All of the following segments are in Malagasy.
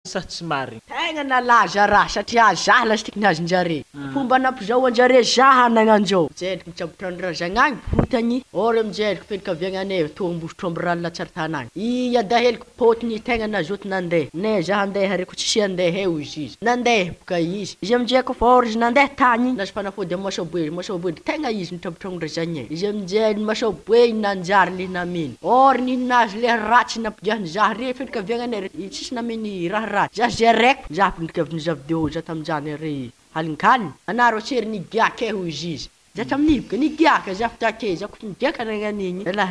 Sa tsy marigny. Tegna nalaza raha satria zah lastiky nazonjare. Fomba nampizao anjare zah nagnanjao. Mijedriky mitrabotrandra zagnagny botagny. Ôry mijedriky fianakaviagnanay tombosotro amby rano latsara tanagny. I adaheliko pôtiny tegna nazoto nandeha. Ne zah andeha reko tsisy andeha eo izy. Nandeha boka izy. Izy amizay koa fa ôry izy nandeha tagny. Nazy fanafody amy masobe tegna izy mitrabotrandra zagny. Izy amizay masobe nanjary le naminy. Ôry ninazy le ratsy nampigiahany zah re fianakaviagnanay tsisy naminy raha ratsy. Zah zay reko zah pindikaviny video zah tamin'izany re halinkaliny anaro atsery nigiaka ho izy zah tamin'ibika nigiaka zah fitake zah koa migiaka nagnanigny ela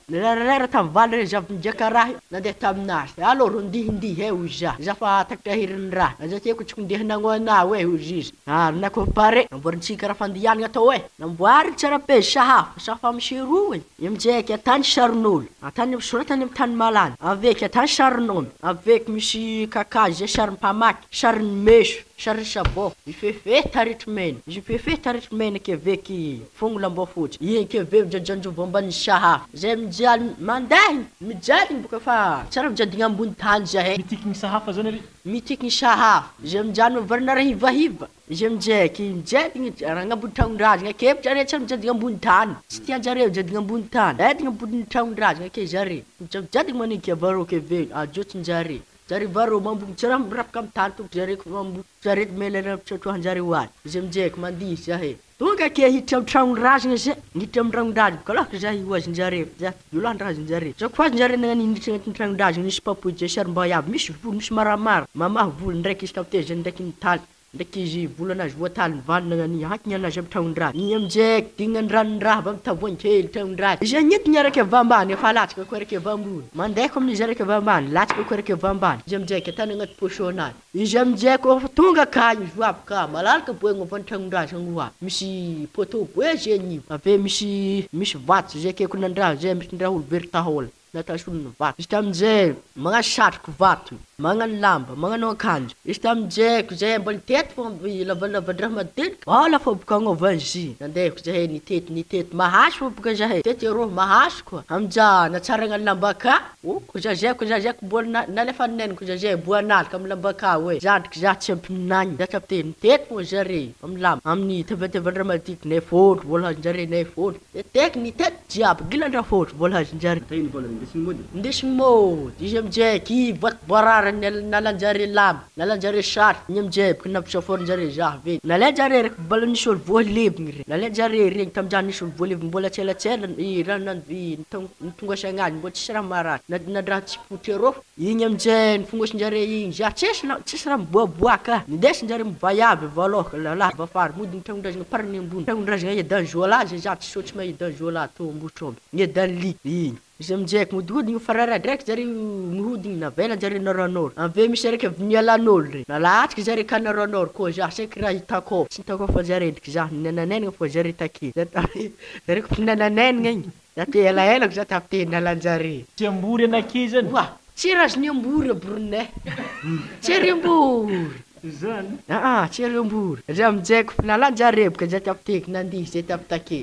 lera tamivaly re zah migiaka raha nandeha taminazy alors ndihindihy eo zah fa takahiriny raha zah tiako tsy kondeha nagnona ho izy na ko pare namboarintsika raha fandihanana atao namboary tsara be sahafa misiro amizay atany sarin'olo atany soratany amy tany malany avec atany sarin'olo avec misy kakazo zay sarim-pamaky sarin'ny meso sary sabô ifefe taritrimena izy ifefe taritrimena ke veky fongo lambafotsy igny ke ve mijanjanjovo ambany sahafa zay mijaly mandeha mijaly boka fa tsara mijadigna ambony tany zahay Mitikigny sahafa zany ry. mitikigny sahafa zay mijaly varina raha hivahiva izy amizaiky mijadigny raha agnambony tragnondrazagna ke jare tsara mijadigna ambony tany tsy tianjare mijadigna ambony tany edigna ambony tragnondrazagna ke zare mijadigny maniky avarô ke ve ajotsinjare zare varo mambogny tsara mirapaka amy tany tonga zare mambo zare melera pitrotrohanjare hoazy izy amizay mandihy zahay tonga ke hiditra amy tragnondrazagna zay hiditra amy tragnondrazagna kalaka zah hoazinjare zah iolandrazanjare zah koa azinjare nagnano hiditra agnatin'ny tragnondrazagna misy papoy zay sarim-bahiabo misy volo misy maramara mamaha volo ndraiky izy tapitezany ndraiky nitaly ndraiky izy volo anazy voataly nivalina nani haky anazy amy tragnondraha igny amizay dignany ranondraha avy amy tavoangy kely tragnondraha izy agnety niaraka avy ambany efa latsaka koa raiky avy ambony mandeha koa amin'izy raiky avy ambany latsaka koa raiky avy ambany izy amizay atany agnaty pochonazy izy amizay koa tonga akagny izy voaby ka malalaka boegna avy tragnondraha hoa misy poto boe zegny ave misy vato zay ke konandraha zay misy ndraha olo veritahôla natasolony vato izy tamizay magnano satroky vato magnano lamba magnano akanjo izy tamizay zay mbola nitety fo lavalavandraha matetika lafa boka agnaovany zy nandehako zahay nitety mahaso fo boka zahay tety rô mahaso koa amija natsara agnano lamba ka ko zay ko mbola nalefa neniko zay boanalika amy lamba ka zandriky zah tsy ampinany zah tapite nitety fo zare amy lamba amin'ny tevatevandra matiky nay fotro vola hazonjare nay fotro teteky nitety jiaby gilandra fotro vola hazonjare ndesigny mody izy amizay ki boarara nalanjare lamba nalanjare sary igny amizay boka nampisaforinjare zah ve nalanjare reky mbola nisy olo voalevigny re nalanjare regny tamizany nisy olo voalevigny mbola tselatsela ranonanvy nitongasagnazy mbola tsisy raha maratsy nadraha tsy potry rô igny amizay nifongosinjare igny zah tsisy raha miboaboaka nindesinjare mivaiavy avaloka lalahy vafary modigny tragnondrazagna parany ambony tragnondrazagna edanjola zay zah tsy sôtry maedanjola tombotromby edanli igny izy amizay modihodigny farara draiky zare mihodigny navelanjare naranôro ave misy raiky avy nialan'olo re nalatriky zare ka naranôro koa zah saiky raha hitako tsy hitako fa zare ndriky zah nenanenagna fa zare take zare ko nenanenagna igny zah te elaelako zah tapite nalanjare Tsy ambory anaky zany. tsy razony ambory abronay tsy riambory Zany. tsy riambory zay amizay ko nalanjare boka zay tapiteky nandihy zay tapitake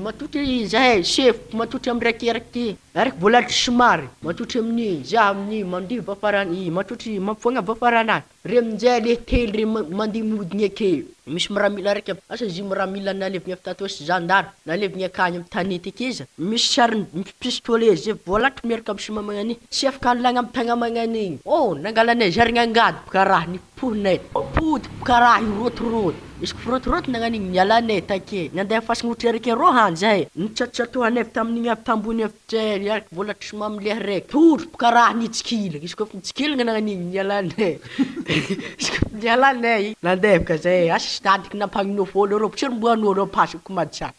matotry zahay sefo matotry amy raiky mbola somary matotry amin'igny zah amin'ny mandihy vafarany matotry mampifoagna vafaranazy re amizay le telo re mandihy modigny ake misy miramila raiky asa izy miramila nalevigny avy tato sy zandary nalevigny akagny amy tanety aky misy sariny pistolet zay voalatry miaraka amy sima magnany tsy afaka alagna amy tagna magnan'igny nangalanay zarigny angady boka raha nipohinay pody boka raha irotoroty izy ko firotiroty nagnan'igny nialanay take nandeha fasigny otry araiky rô hany zahay nitsatotsatohanay avy tamin'igny avy tambony avy zay iaraky volatry sima amile raiky toro boka raha nitsikilagna izy kofa nitsikilagna nagnan'igny nialanay izy kofa nialanay nandeha boka zay sy tadiky nampagnonofo olo rô tsy romboan'olo apasako madisa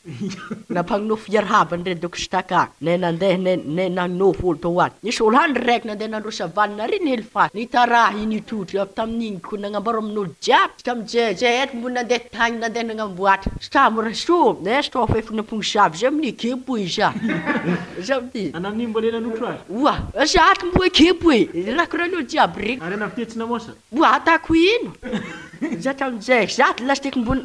nampagnonofo iarhavany re doko staka nay nandeha nay nanofo olo toaty nisy olo hany raiky nandeha nandrosa vany nariny hely fa nitaraha initotry avy tamin'igny ko nagnambaro amin'olo jiaby tamizay eto mbo nandeha tagny nandeha nagnamboatra stamora sosto fa efa nampongisavy zay amin'ny kepo iza zay anani mbola nanotro azy asaky mbo kepo raha koran'olo jiaby regny ary navitetsina mosa atako ino Za tam'izay zato lasitiky mbony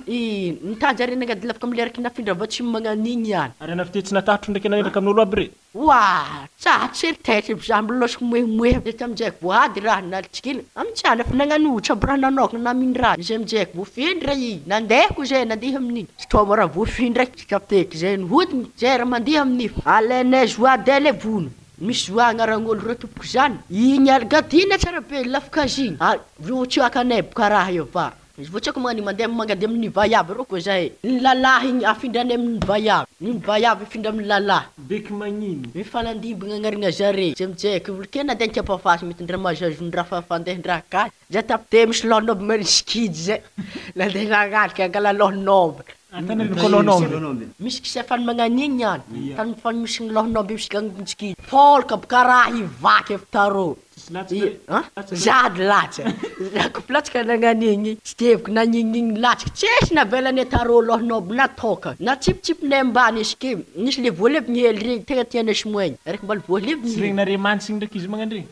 nitany zare nangady lafaka mileraky nafindra va tsy magnan'igny ihany. Ary nafity tsy natahotro ndraiky naneraka amin'olo aby re. Ouah, tsaha eritreritry za milosoko moemoe de tam'izay voady raha nalitsikila. Amitsana fa nagnanotra aby raha nanokana naminy raha. Zay amizay voafindra i. Nandehako zay nandeha amin'igny. Sitoma raha voafindra kapteky zay nihodiny zay raha mandeha amin'io. Alainay joie d'elle vono. Misy joie agnaran'olo reo tompoko zany. Igny algadina tsara be lafaka azy igny. Voatsioaka anay boka raha io va. Izy voatsiako magnano mandeha mangady amin'ny vaiavy reo koa zay. Ny lalahy igny afindrany amin'ny vaiavy. Ny vaiavy ifindra amin'ny lalahy. Beky magnino. Mifanandimbagna agnarigna zare. Zay amizay volokena andeha tiapafasy mitondra mazazon-draha fandehan-draha kay. Zay tapite misy lohanoby mariskidy zay. Nandeha nagnalika angala lohanoby. Tany niko lohanoby. Misy kisefany magnan'igny ihany. Tany mifany misy ny lohanoby misy gangitsikidy. Folka karaha ivaky avy tarô. Zady latsa. Lakoplatsika nagnan'igny. Tsy teviko nagnigny latsika. Tsesy navelany tarô lohanoby natoka. Na tsipitsiponay ambany izy ke. Nisy le voalevigny hely regny tegna tianay somoegny. Araiky mbala voalevigny. Tsy regny nare mantsiny ndraiky izy magnano regny.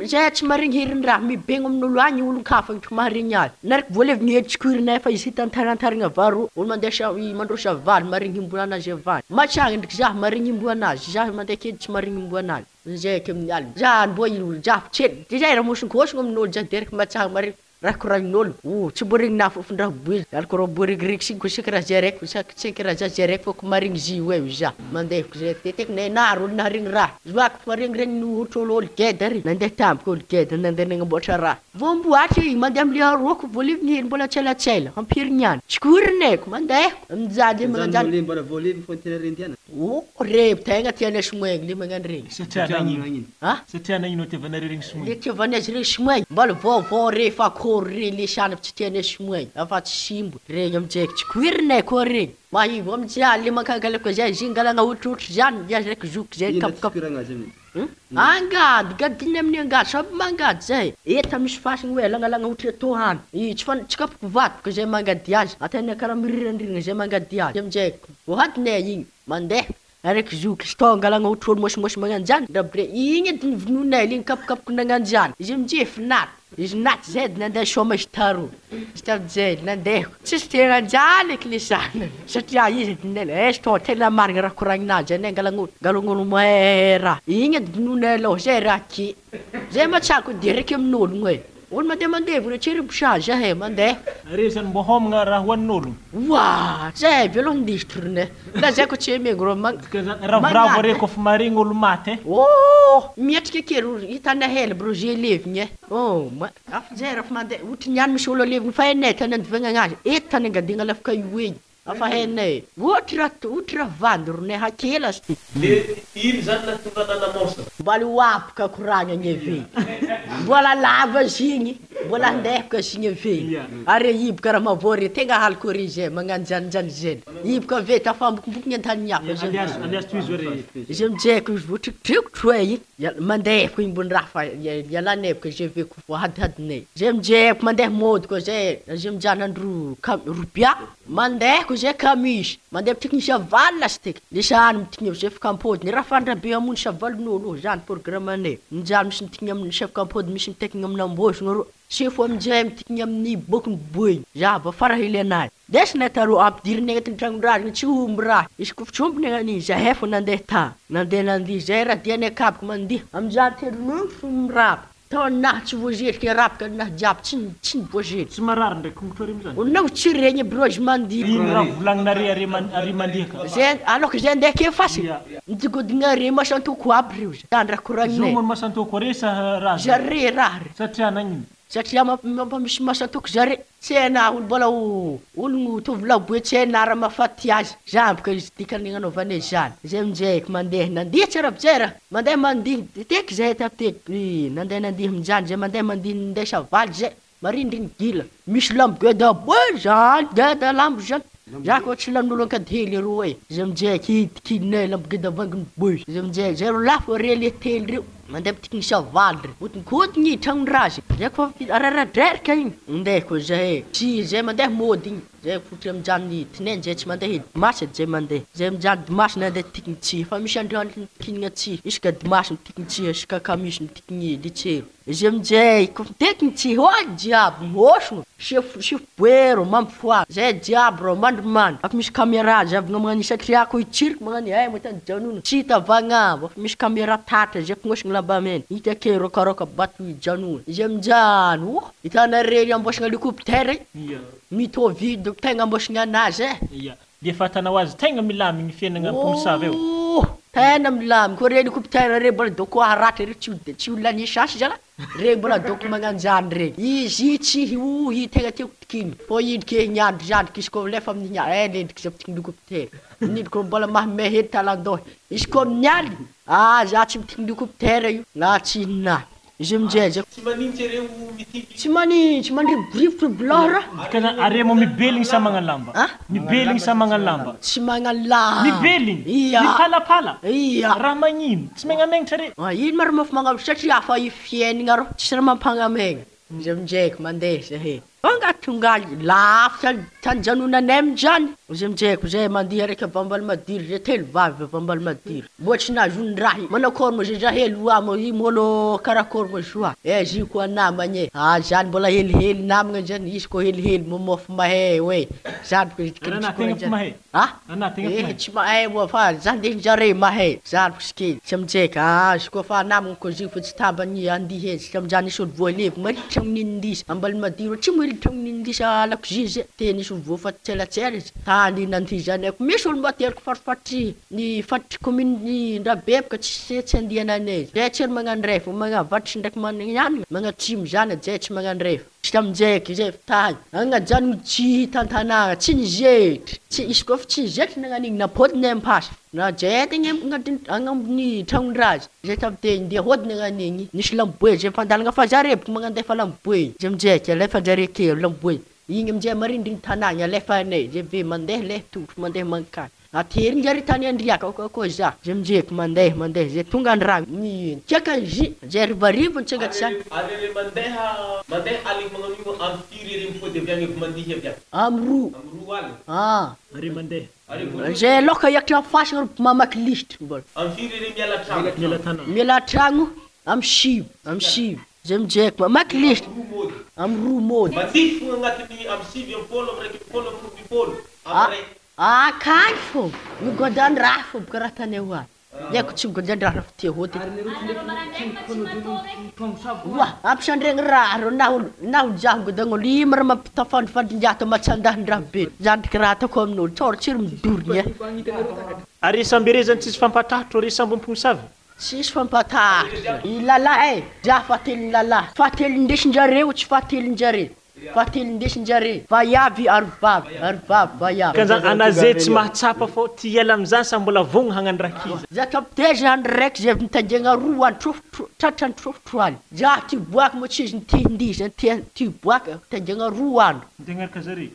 Zay tsy marigny heriny raha mibegno amin'olo agny olon-kafa tsy marigny azy. Naraiky voalevigny hely tsikorinay fa izy hitantarantarigna varo. Olo mandeha mandrosa valy marigny himbo anazy avany. Matsagny ndraiky zaho marigny himbo anazy. Zaho mandeha kedy tsy marigny himbo anazy. Zay ke amin'ny alina. Za mbo olo jafo tsely. Zay raha mosongosogno amin'olo zay dereka matsagny marigny. Raha koragnin'olo. Tsy borigny nafofondraha boizy. Alko raha borigiriky siny ko sikra zay raiky. Saky raha zay raiky foko marigny zy hoe za. Mandehako zay teteky nay naro olo naharigny raha. Zoako marigny regny nohotro olo geda ry. Nandeha tampoka olo geda nandeha nagnamboatra raha. Vomboatry mandeha amlia roko voalevigny hely mbola tselatsela. Ampirigny ihany. Tsikorinayko mandehako. Amizady magnanjany. Mbola voalevy fo tena rendiana. Rebo tegna tianay somoegny le magnano regny. Satria nagnino. Satria nagnino tiavanare regny somoegny. Le tiavanay regny somoegny. Mbola vaovao refa kory le sanavy tsy tianay somoegny. Afa tsy simbo. Regny amizay tsikorinay koa regny. Mahivo amizay le mankangalako zay zingalagna otrotro zany. Yazy raiky zoky zay kapokap. Angady, gadiny amin'ny angady, samy mangady zay. Eta misy fasiny hoe langalagna ohatra tohany. Tsy kapoko vatoko zay mangady azy. Ataonay karaha mirirandrirana zay mangady azy. Amizay voadinay igny mandeha. Araiky zoky stongalagna ohatra olo mosomosy magnano zany. Rabre igny edy nivononay igny kapokapoko nagnano zany. Izy amizay finaty. Izy naty zay nandeha soma izy tarô. Izy tamizay nandehako. Tsisy tegna anjany eky le sana. Satria izy dinay sto tena marigny raha koragninazy anay galon'olo moe raha. Igny edy vononay aloha zay raha ke. Zay matsako direct amin'ologno hoe. Olo mandeha voletsery bouchage he mandeha. Re zany mbo homagna raha hoanin'olo. Ouah, zay violon industry ne. La zay ko tsy mego ro ravoravo re kofa marigny olo maty. Oh, miatrika kely hitanay hely bro je levigny e. Oh, afa zay raha mandeha ohatra niany misy olo levigny fa enay tany andivagna azy. Eto tany angadina lafaka io egny. Afa henay. Ohatra vandronay hakela sti. Le ino zany la tonga nanamosa. Mbola hoapaka koragna ny eve. Mbola lava zigny. Mbola andehaka zigny eve. Are iboka raha mavory tegna haliko ry zay magnano janjany zay. Iboka ve tafambokimboky ny antany hafa. Alias tuizo re. Izy amizayko izy voatrikotro igny. Mandehako imbony raha fa ialanay boka je ve ko voahadihadinay. Zay amizayko mandeha mody koa zay. Zay amizany andro rupia. Mandehako zay kamisy. Mandeha tiky savaly lastiky. Le sahany mitigny zay fikampody. Ny raha fandrabe amony savalon'olo zany programme anay. Njany misy mitigny amin'ny chef kampody misy mitekiny amin'ny ambosogno ro. Sefo amizay mitikiny amin'ny bokony boigny. Zava farahely anay. Desinay tarô ampidiriny agnatin'ny tragnondraha tsy omby raha. Izy koa fitsompony agnany zahay fo nandeha ta. Nandeha zay raha dianay kabako mandeha. Amizany telon'olo fo mirapa. Taonahy tsy voazetry rapaka nahy jiaby tsy voazetry. Tsy marary ndraiky kombotro rimy zany. Onao tsy regny broge mandiha. Ino raha volagnina ary mandiha. Zay aloko zay andeha ke fasy. Midigodina re masantoko aby reo. Zany raha koragnay. Zomony masantoko re sa raha. Zare raha. Satria nagnino. Satria mampamisy masantoko zare. Tsena olo mbola olo tovolaboe tsena raha mafaty azy. Zamboka izy dikany anaovanay zany. Zay amizay mandeha nandiha tsara bjera. Mandeha mandiha teky zay tateky. Nandiha amizany zay mandeha mandiha savaly zay. Marindriny gila. Misy lambo geda boe zany. Geda lambo zany. Zako tsy lan'olo ankadihely ro e. Zay amizay kitinay lambo geda vanginy boe. Zay amizay zay ro lafo re le tely reo. Mandeha pitikiny savaly re. Kotinkotigny tragnondrazy. Zay ko araradrerika igny. Ndeko zay. Tsy zay mandeha mody igny. zay fotry amin'izany tinainy zay tsy mandeha dimasy zay mandeha zay amin'izany dimasy nandeha tikiny tsihy fa misy androany tikinina tsihy isaka dimasy mitikiny tsihy isaka kamisy mitikiny litsero izy amin'izay kofa mitekiny tsihy hoy jiaby mihosogno sifoboero mampifoa zay jiaby rô mandromandro afa misy caméra zavagna magnano satria ako itsiriko magnano matany janono tsy hita vagnavo afa misy caméra tatra zay fognosogno lamba mena hita ake rokaroka bato janono izy amin'izany hitanareo ambosagna hélicoptère mitovidy tegna ambosagna anazy ia dia fatanao azy tegna milamigny fiainagna mpomosavy eo tena milamigny ko re hélicoptère re mbola doko haratra re tsy olona nisasy zala re mbola doko magnanjany re izy tsy tegna tiako tikiny fo idike niandro zandrika izy ko lefa amin'ny lendriky zay mitikiny hélicoptère nidiko mbola mahamay hely talandoha izy ko amin'ny aly za tsy mitikiny hélicoptère io na tsy inona izy amin'izay tsy manintsy reo mitiky tsy manintsy mandrivorivotry blora kana are mo mibeligny sa magnano lamba mibeligny sa magnano lamba tsy magnano lamba mibeligny iya mipalapala iya raha magnino tsy megnamegna re ino maro mafy magnano satria fa ifiainagna ro tsy raha mampanamegna izy amin'izayko mandeha zahe tonga lafitra tanjanonanay amin'izany izy amin'izayko zay mandeha araiky bambal madiry zay telo vavy bambal madiry mboatsy nazony raha manakôry mo zay zahelo amo i molo karakôry mo soa zy koa namagny zany mbola helihely namagna zany izy ko helihely momofo mahay hoe zany ko tsy mahay mo fa zany de njare mahay zany ko skely tsy amin'izayko izy ko fa namagna ko zy fa tsy tambany andihy izy amin'izany isy olo voalevo maritry amin'inindisa ambal madiry tsy maritry amin'inindisa lakozia zay teny isy olo vofa tselatsela izy tany nandihy zany ako misy olo mbateriko farifatry ny fatry commune Ndrabebaka tsy andihananay zay tsy magnano refa magnavatry ndraiky magnano magnatrimo zany zay tsy magnano refa tsy amin'izayko zay fitahy agnajano tsy tantanagna tsy nizetry tsy izy koa fa tsy nizetry nagnan'igny napôdiny ampasy na zay tegna agnambony tragnondrazy zay tamiteny ndeha hôdiny agnan'igny nisy lamboe zay fandalagna fa zareboko magnandefa lamboe izy amin'izayko alefa njare kely lamboe igny amin'izay marindriny tanàgna alefanay zay ve mandeha le tongotro mandeha mankany atery njare tany andriaka koa za zay amin'izayko mandeha zay tonga andragno ny tiaka zy zay rivarivo ntsengaty zany arere mandeha aligny magnano io amfiry re mipody avy agny evo mandihy avy agny amro aligny are mandeha zay loka iakatra fasagna mamaky lisitra mbola amfiry re miala tragno miala tragno amy sivy zay amin'izayko mamaky lisitra amy roa mody mandihy fogna agnatiny amy sivy amy folo amy raiky folo amy roapolo akany fô migodan-draha fô boka raha tany eo any Yako tsy migodan-draha fa tia hoty ampisandregny raha naho jaho godagn'olo imara mampitafandrifandrinjata matsandahin-draha be zandriky raha atako amin'olo tsôra tsiry midorigny ary samby zany tsisy fampatahotro ary samby mpongisavy tsisy fampatahotro i lalahy jaho fahatelony lalahy fahatelon-desin-jareo tsy fahatelon-jare fahatelon-desin-jare vaiavy ary vavy vaiavy kanza anazay tsy mahatsapa fô ty hiala am'izany sa mbola vogno hagnano raha kiza za kapiteza andro raiky zay mitandegna roa andro tratrany trofotro any za ty boaka mo tsy izy nitihindisa ty boaka mitandegna roa andro tegnaraka zare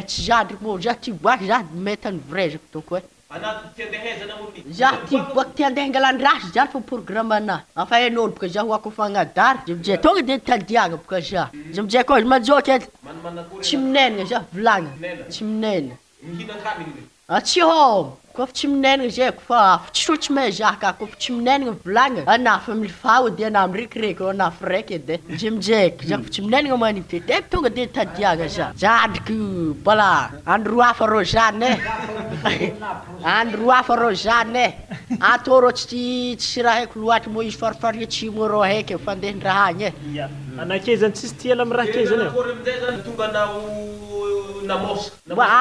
tsy zandriky mo za ty boaka za metany vrezako donc anaty tiandehezana mo za ty boaka ty andeha angalan-drasy zany fa programme ana afa hain'olo boka za hoako fagnadary zay tonga de tadiagna boka za amizay koa majoky tsy minenagna za volagna tsy minenagna mihinan-kanigny tsy hômo koa fa tsy minenagna zay ko fa tsy so tsy mahay zaka koa fa tsy minenagna volagna anafa milifao de ana mirekireky anafa raiky edy izy amizayko za ko tsy minenagna manity de tonga de tadiagna za zandriky bola andro hafa rô zany andro hafa rô zany atô rô tsy raha haiko loatra mo izy farifarigny atsimo rô haiky fandehan-draha agny ia anake zany tsisy tiala amy raha ke zany kory amizay zany tonga nao namosa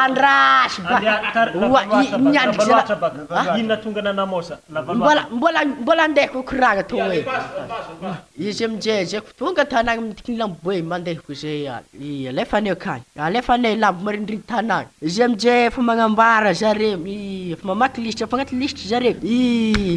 andrasy inona tonga na namosa mbola andehako koragna to hoe izy amizay zay ko tonga tanagna mitikiny lamboe mandehako zay any alefanay akany alefanay lambo marindriny tanagna izy amizay efa magnambara zare efa mamaky lisitra fa agnaty lisitra zare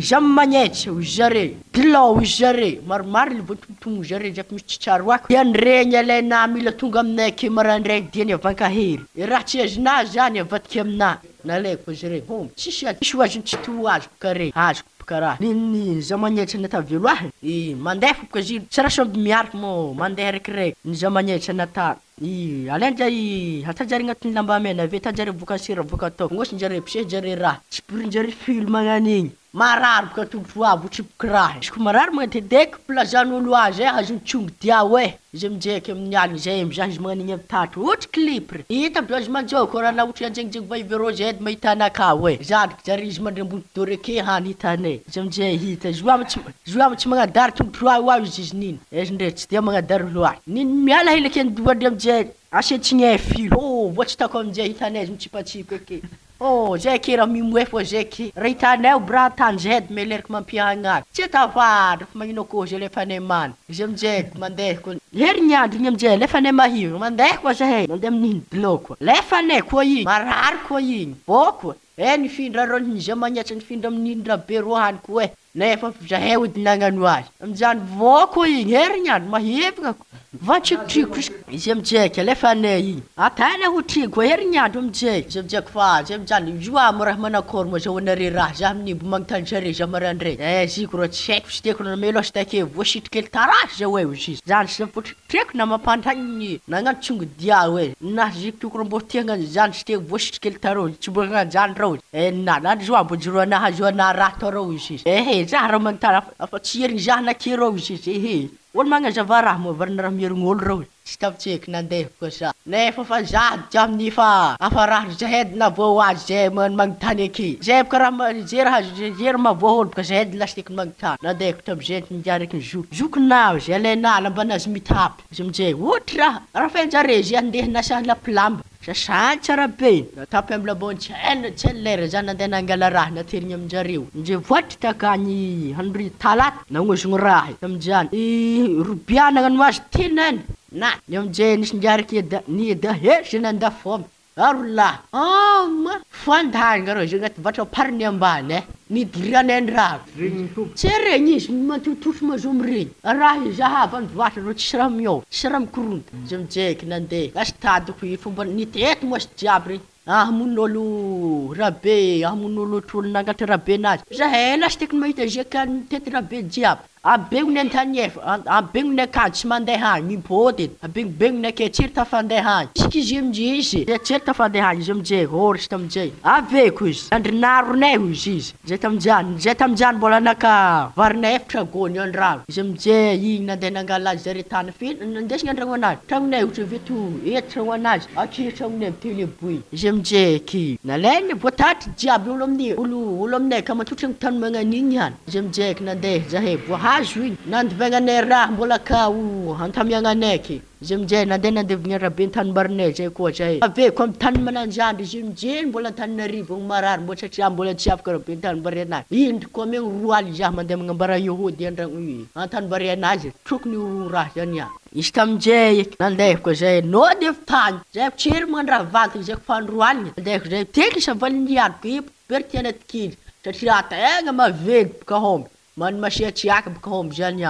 zamy magnetsy hoy zare kilao hoy zare maromaro le votombotombo zare zay fa misy tsitsaro ako tianregny alaina mila tonga aminay ake marandray diany avankahery raha tsy azonah zany avadiky aminah nalaiko zare tsisy azony tsy to azoko kare azoko karaha niny za magnetsy nata velo ahy mandeha boka zy tsy raha samby miaraka mo mandeha raikireky ny za magnetsy nata Alainjay atajareo agnatin'ny lamba mena ave tajareo boka sira boka atao ngosonjareo pisehinjareo raha tsy pirinjareo film magnan'igny marary boka tombotra avy otriboka raha izy ko marary magnatedeko plazan'olo azy azony tsongo dia hoe izy aminjaiky amin'ny alina zay mizaha izy magnan'igny amin'ny tatro ohatry clip hita azy manjoko raha na ohatry anjengijeng vaivero zay mahita anaka hoe zadiko jary izy mandre ambony dore ke hany hitanay izy aminjay hita zoa tsy magnadary tombotra ao izy niny izy ndre tsy dia magnadary loatra niny miala helaky andoandre aminjay asetsigny filo voatsy tako aminjay hitanay izy mitsipatsipa ake zay ke raha mimoe fo zay ke raha hitanay bra tany zay meleriky mampiagnazy tsy tafadra fa magnino akoho zay lefanay mana izy aminjay mandeha koa herignandro igny aminjay lefanay mahiro mandeha koa zahay mandeha amin'igny dilo koa lefanay koa igny marary koa igny koa nifindra rô niza magnatsy nifindra amin'indra be rohany koa nefa zahay odinagnano azy aminjany koa igny herignandro mahevaka vatrikitriko izy aminjaiky alefanay igny atana hotriko herignandro aminjay izy aminjaiky fa zay aminjany joa mo raha manakory mo zao anare raha za amin'imbo magnontany zare za marandray ziko rô tsy haiko siteko namelo asy take voasitrikely tarasy zao hoe izy zany sy votritreko na mampantagny nagnano tsongo dia hoe na ziko toko mbo tiagna zany siteko voasitrikely taro tsy mbo zany rô na joa mbo jiroana joana raha taro izy za raha magnontany afa tsy herigny za nake rô izy olo magnazava raha mo varina raha mierigny olo rô tsy tavitseky nandeha koa sa nefa fa za jaminy fa afa raha zahedy na voa azy zay magnontany aky zay boka raha zay mavoa olo boka zahedy lasiteky magnontany nandeha ko tamizay mindiary aky zokonao zay alainala mbanazy mitapy izy aminjay ohatra raha fenjare zay andeha nasa lapilamba sasany tsara be natapy amin'ny labony tsy lera zany nandeha nangala raha naterigny aminjareo nje voatry takany handry talata nagnozogny raha aminjany robiana nagnano azy tinany na ny aminjay nisy njariky ni dahery zay nanda fomba arola fandahany rô zay agnaty vatra pariny ambany nidiranay andraha tsy regny izy matototro mazomy regny raha zahava andivatra rô tsisy raha mio tsisy raha mikoronta izy aminjaiky nandeha asy tadiko fomba niteto mo asy jiaby regny ahamon'olo rabe ahamon'olo trolo nangatra rabe nazy zahay lasy teky mahita zeka nitety rabe jiaby abegnony antaniefa abegnony akanjo tsy mandeha agny mipody abegnobegnony ake tsiry tafandeha agny tsika izy aminjizy tsiry tafandeha agny izy aminjay orsy taminjay aveko izy andrinaronay izy zay taminjany mbola naka varinay efatra gony andrano izy aminjay igny nandeha nangala azy zare tany nandesigny andragno anazy tragnonay ohatra veto etragno anazy aky tragnonay mitely izy aminjay ky nalainy voatatry jiaby olo aminay ka matotry ny tany magnan'igny hany izy aminjay nandeha zahay azo igny nandivagnanay raha mbola ka antamiagnanay ky izy aminjay nandeha rabe tanimarinay zay koa zay aveko amin'ny tany mananjandry izy aminjay mbola Antananarivo marary mbo satria mbola tsy afaka rabe tanimbary anazy indry koa megny roaly za mandeha magnambara yehody andragno antanibary anazy trokony raha zany izy taminjay nandeha koa zay no defa tany zay tsiry mandraha vantiny zay ko fandroaligny nandeha zay teky savaliniadiko ipertiana tikily satria tegna mavely boka homby mano masiatsiaka boka homby zany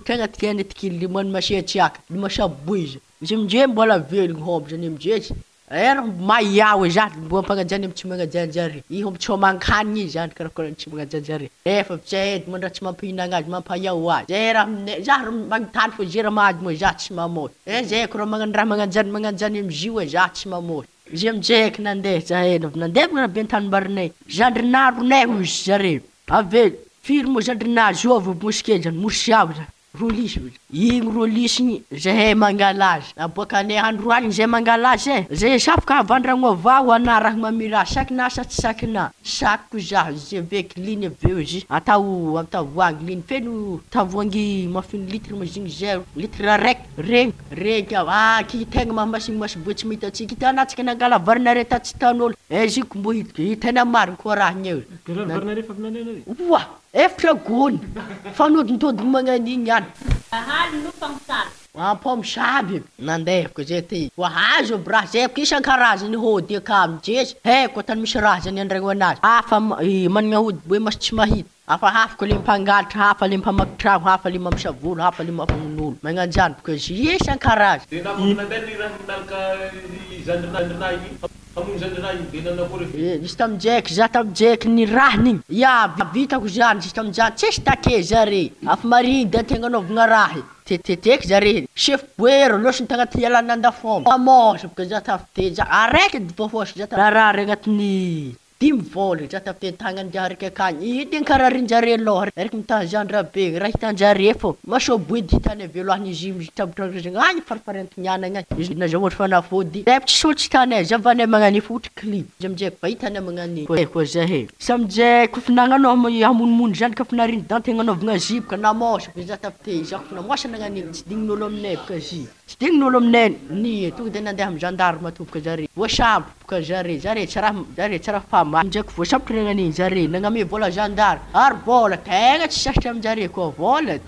tegna tiany tikily mano masiatsiaka masaboizy izy aminjay mbola velogny homby zany aminjay era mahiaho za mbo ampanajany amin'ny tsy magnajanjare homby tsy homankanigny izy zany karakoran'ny tsy magnajanjare efa zay mandra tsy mampihinagna azy mampahiaho azy zay raha za magnontany fo zay raha mahazo mo za tsy mamory zay ko raha magnano raha magnanjany amizio za tsy mamory izy aminjay nandeha zahay nandeha rabe tanimarinay zandrinaronay izy zare ave firy mo zandrina zovy mosikejany mosiavo rolisy igny rolisy zahay mangala azy aboakanay androaligny zay mangala azy zay safaka avandragno avao ana raha mamira sakina sa tsy sakina sakiko za zay veky liny aveo izy atao tavoangy liny feno tavoangy mafiny litre mazigny 0 litre raiky regny aky tegna mahamasigny masoboe tsy mahitatsika hitanatsika nangala varinare tatsy tan'olo ziko mbo hitana mariny koa raha gneo wa efatra gony fanodintodigny magnan'igny any pamosavy nandeha ko zay ty hazo bra zay ko isan-karazany hody aka aminjezy haiko tany misy raha zany andragno anazy hafa managna hody boe masy tsy mahita hafa ko le mpangalatra hafa le mpamaky tragno hafa le mamosavolo hafa le mafamon'olo magnanjany ko izy isan-karazy izy taminjaiky za taminjaiky ny rahany igny vitako zany izy taminjany tsisy take zare afa mariny da tegna anaovagna raha teteteky zare chef boero loatra tagna tialananda fomba amosy boka za tafite za araiky dipofosy za raha agnatin'ny 10 vola za tafite tagnany jarika akany iteny karaha rinjare aloha araiky mitagendre be raha hitanjare fô maso boedy hitany aveloahany izy mitrabotra agny farifarentignianagna izy na za ohatra fanafody rep tsy solitsy tany zavany magnany fotry clip izy amizay fa hitany magnany koa zahe samizay kofinagna anao hamonimony zany ka finariny dantegna anaovagna zipoka namosy za tafite za kofina mosana agnany tsy dignin'olo aminay boka zy tsy dignin'olo aminay ni tonga de nandeha amy gendarme toboka zare voasambo boka zare tsy raha fama ndraiky voasambotra nagnaniny zare nagname vola gendarme ary vola tegna tsy sasatra amizare koa vola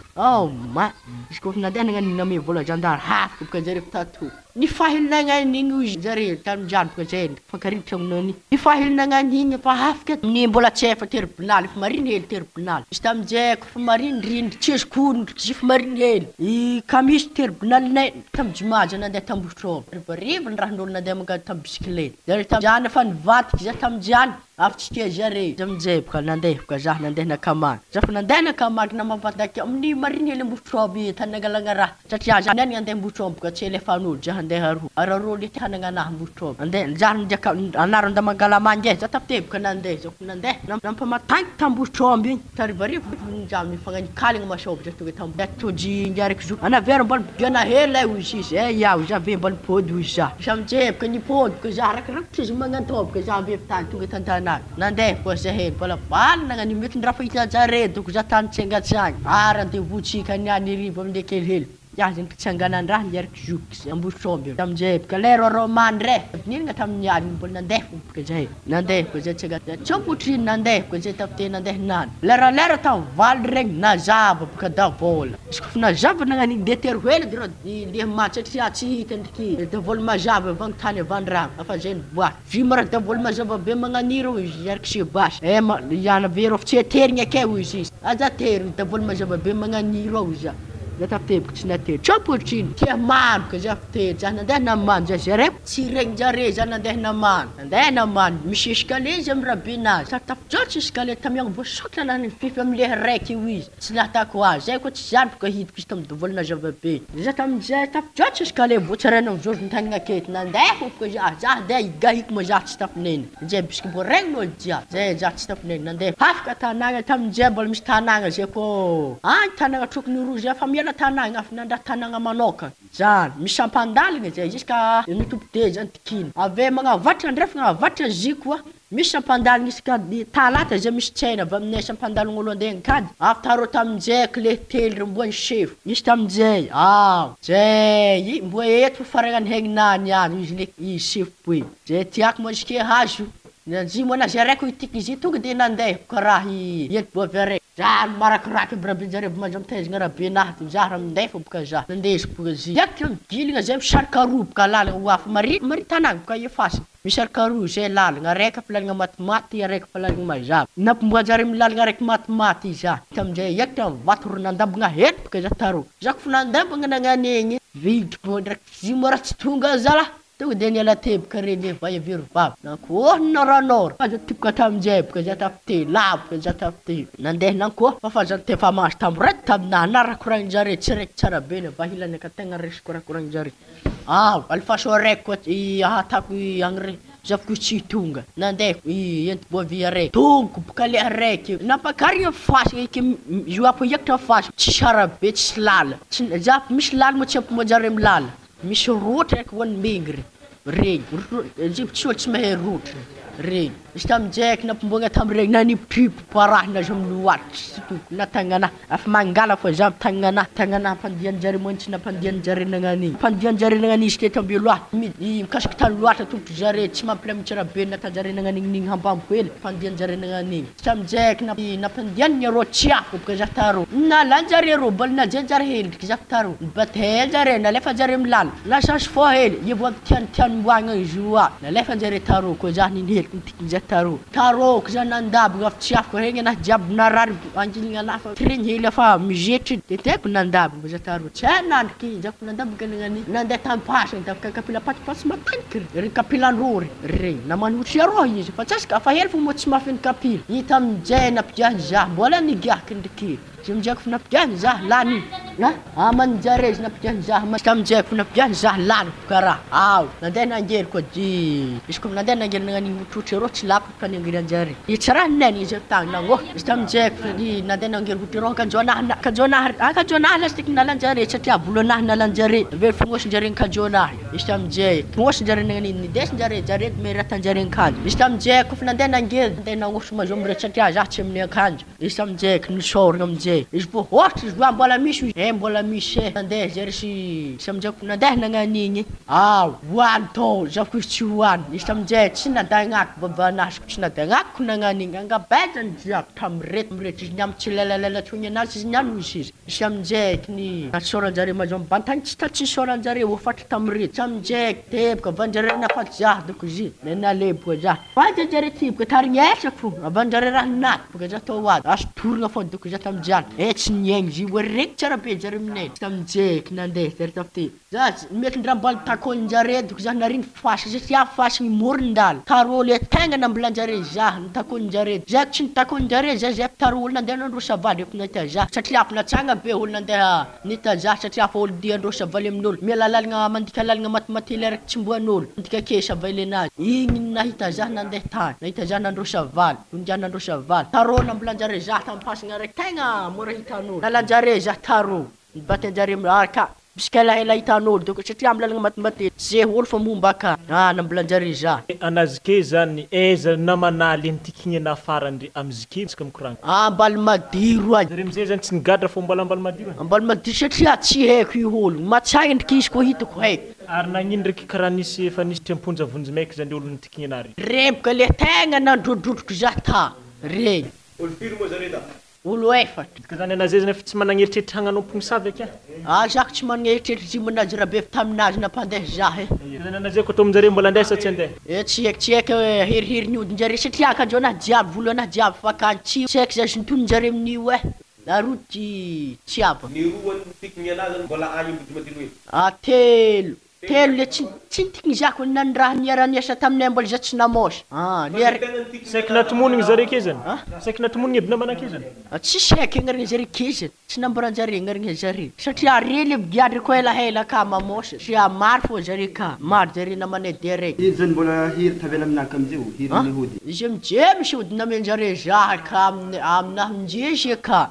ma izy koa nandeha nagnaniny name vola gendarme hafaka boka zare fitato ny fahelinagnagn'igny izy zare tamin'andro boka zay fankariditra aminany ny fahelinagnagn'igny fa hafaka ny mbola tsy efa tribunal efa mariny hely tribunal izy tamizay kofa mariny rindry tsy ezokonindry tsy efa mariny hely i kamisy tribunalinay tamy jimaja nandeha tambotro rivariva ny raha n'olo nandeha mangady tamy bisikilety zare tamijany efa nivatiky za tamijany avy tsy tia zare zamizay boka nandeha boka za nandeha nakamana za fa nandeha nakamana na mavadaky amin'ny mariny hely ambotro tany nangalagna raha satria za nandeha ambotro boka tsy elefan'olo za andeha ararolo le tanagna anahy ambotro andeha za ndraka anaranda mangalamangy za tafite boka nandeha za ko nandeha nampamatagny tambotro igny tarivariva za mifagnany kaligna masobo za tonga tambo tody ndraiky zo anavera mbola biana hely ay izy izy yaho za ve mbola pôdy izy za samizay boka nipôdy boka za rakaraky izy magnatô boka za ve tany tonga tantana nandeha koa zahe mbola baly nagnany mety ndraha fa hitanjare doko za tany tsengatsagny ary andeha votsika niany rivo amindray kelihely ya zany pitsanganandraha niariky zoky ambotro tamizay boka lero romany re ninagna tamin'ny aligny mbola nandeha boka zay nandeha koa zay tsanga tsopotriny nandeha koa zay tafite nandeha nany leralera tamy valy regny nazava boka davola izy kofa nazava nagnan'igny de tery hely de leha maty satria tsy hita ndriky davola mazava avagny tany avandragno afa zay niboaky vimara davola mazava be magnaniro izy iariky sebasy iana vero tsy eterigny akeo izy aza tery davola mazava be magnaniro ao za za tafite boka tsy natery tsopotriny tia mano ka za fite za nandeha namano za zare tsy regny jare za nandeha namano misy escalier izy amy rabinazy sa tafijotsy escalier tamiagny voasokatra lany fify amle raiky io izy tsy nahatako azy zay koa tsy zany boka hitako izy tamy davolana zavabe za tamizay tafijotsy escalier voatsaraina mizozo nitagnina akety nandeha boka za de igahiko ma za tsy tafineny zay bisky mbo regnin'olo jiaby zay za tsy tafineny nandeha hafaka tanagna tamizay mbola misy tanagna zay ko tanagna trokony roa zay fa miala tanagna afa nandraha tanagna manokana zany misy ampandalagna zay jiska nitopide zany tikiny ave magnavatra andrefa magnavatra zikoa misy ampandalagna isaka talata zay misy tsaina avy aminay ampandalagna olo andeha nikady avy taro tamizay kle telo romboany chef misy tamizay zay mbo eto faragnany hegninany any izy le chef boy zay tiako mazike hazo zy moa nazy araiky itiky izy tonga de nandeha karaha ento boavy araiky za marakiraky birabinjare maza mitezagna rabe nahy za raha mindefa boka za nandesiko boka zy tiako gilagna zay misarika roa boka lalagna hoafa mari tanagna boka efasy misarika roa zay lalagna araiky afa lalagna matimaty araiky afa lalagna mazava nampomboanjare milalagna araiky matimaty iza tamizay iaka tavato ro nandambagna hely boka za taro za kofa nandambagna nagnanegny vidry bo ndraiky zy moa raha tsy tonga zala tonga de niala teboka reny va avery vavy nankoa noranora fa za tiboka tamizay boka za tafite boka za tafite nandeha nankoa fa za tefa maso tamboraiky taminahy narakoranjare tsy raiky tsara be va hilany ka tegna resiko rakoranjare alifaso araiky koa ahatako agny zavako tsy tonga nandeha ento boavy araiky tongo boka le araiky nampakarigna fasy io apo iakatra fasy tsy sara be tsy lala za misy lala moa tsy ampomboanjare milala misy rotra raiky voany mengry regny tsy olo tsy mahay rotra regny izy tamijaiky nampomboagna tamiregny nanipipo parahina azy amy loatry tsy toko na tagnanahy afa mangala fa za tagnanahy ampandianjare moa tsy nampandianjare nagnan'igny pandianjare nagnan'igny izy ke tambeloahy mikasiky tany loatra tompotry zare tsy mampilamitsy raha be natanjare nagnan'igny hambampo hely pandianjare nagnan'igny izy tamijaiky nampandiany arô tsy afo boka za taro nalanjare rô mbola najenjare hely ndriky za taro nibateheljare nalefanjare milala lasasy fo hely ivo aby tiany mboagna izy oa nalefanjare taro koa za niny hely nitiky taroko za nandabogna afa tsy afaka regny anahy jiaby narary angiligna anahy fa tiregny hely afa mizetry de teko nandabogna za taro tsy nandriky za fa nandabogna nagnany nandeha tampasagna tafaka kapila patipaty mataniky re kapilan-rory regny namanotry arô izy fa tsasika afa hely fo moa tsy mafiny kapila hita amizay nampigiahy za mbola nigiahky ndriky Jemjak fnapian zah lani. Na aman jare fnapian zah mastam jak fnapian zah lan kara. Aw nanday nangger ko di. Iskom nanday nangger ngani mututero tslap kan ngiran jare. Ichara nani jetang nango. Mastam jak di nanday nangger hutiro kan jona lastik nalan jare chatia bulona nalan jare. Ver fungos jare kan jona. Istam jak fungos jare ngani ni des jare meratan jare kan. Istam jak kufnanday nangger nanday nangos ma jomre chatia zah chimne kan. Istam jak ni shor ngam jak. Isbo hot isbo bola mishu bola mishe nanday jare si samjak nanday nangani. Aw wan to jaku chuan. Istam jak chinanday ngak babana chinanday ngak kunangani nganga badan jak tamret nyam chilalala chunya nasi nyam wisis. Istam jak ni soran jare ma jom bantan chita chi soran jare wo fat tamrit. Istam jak tep ka banjare na fat jah dukuji nena le boja. Fat jare tip ka tar nyesha fu banjare ranat ka ja to wat as tur nga fot dukuja tam jan. Nyeng ji werek cara pe jare mne. Istam jak nande tertapti. Jas met ndram takon jare dukuja narin fas ja fas ni morndal. Tarole tenga nam blanjare ja takon jare jak chin takon jare ja tarol nande non rusha vade pna ta ja chatlap na changa be hol nande nita ja chatlap hol dian rusha valem nul melalal nga mandikalal nga matmatiler chimbuanul ndika kesha valena ingin na hita ja nande ta nita ja nan rusha val unjan nan rusha val tarol nam blanjare ja tam pas nga tenga mora hita nul nalanjare ja taro bate jare marka biskala ila itanol doko chatriam lal nga matmati se hol famumbaka nam blanjare ja anazike zany eza namanaly ntikinya na farandry amzike tsika mikoragna ambal madiro zare mizay zany tsy nigadra fo mbola ambal madiro ambal madiro satria tsy haiko io olo matsagny ndraiky izy ko hitako haiko ary nagnino ndraiky karaha nisy efa nisy temponja vonjy maiky zany olo nitikinya anary reboka le tegna nandrodrodroko za ta regny olo firy moa zare ta olo efatra ka zany anazay zany efa tsy managneritreritry hagnanompo savy akea zako tsy managneritreritry zy manazy raha be taminazy nampandeha zah zany anazay ko to aminjare mbola andeha sa tsy andeha tsy haiko herihery ny odinjare satria kanjo anahy jiaby volo anahy jiaby fakany tsy haiko za sintonjare amin'io naroty tsy aba ny roa ntikigny anazy zany mbola agny ambody madiro telo le tsy ntikigny zako nan raha niara-niasa taminay mbola za tsy namosa saiky natomonigny zare ke zany saiky natomonigny eby namana ke zany tsy saiky agnarigny zare ke zany tsy namboranjare agnarigny zare satria re le viadry ko ela ka mamosa satria maro fo zare ka maro zare namanay direct izy zany mbola hiry tavela aminaka amizay hiry ny hody izy amje misy ody namenjare zaha ka aminahy mjezy ka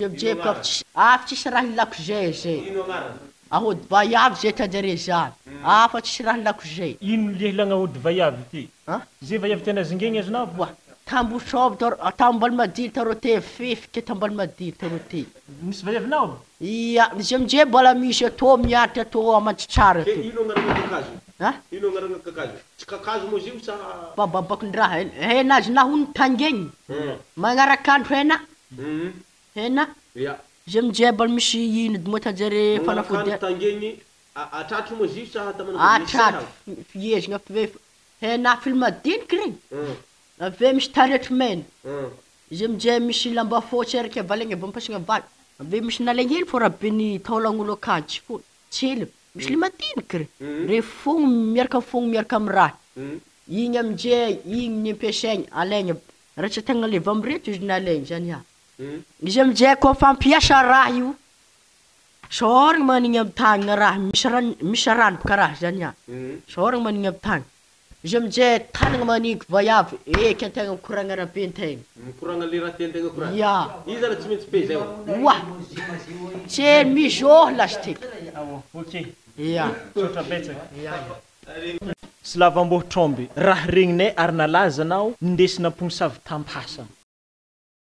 amje ka afy tsisy raha ilako zay ino agnarany ahody vaiavy zay tanjare zany afa tsisy raha ilako zay ino lehlagna hody vaiavy ty zay vaiavy tena zingegny azonao wa tambosov tambal madiro taro te fefike tambal madiro taro te misy vaiavinao ia izy amje mbola misy atô miatra atô amantsitsara to ino agnarana kakazo ino agnarana kakazo tsy kakazo moa zio sa bababakondraha henazy nahony tangegny magnarakandro hena ia izy amje mbola misy ino dimotanjare fanafody tangegny atratro moa zio sa atratro fiezigna hena filmadiniky regny ave misy taretry mena izy amje misy lamba fotsy araky avalegny avampasagna valy ave misy nalagnely fo raha be ny taolagn'olo akanjo fo tsely misy le madiniky re fogno miaraka fogno miaraka amy raha igny amje igny ny ampiasaigny alaigny raha tsy tegna leva amireto izy nalaigny zany izy amje koa fampiasa raha io sorigny manigny amy tagna raha misy rano boka raha zany sorigny manigny amy tagna izy amje tanagna maniky vaiavy eky antegna mikoragna raha be antegna mikoragna le raha tiantegna koragna ia izy zany tsy maintsy pe zay wa tsy mizohy lastiky ok ia sotra betsaka slavamboho tromby raha regninay ary nalaza anao ndesina mpongisavy tampasa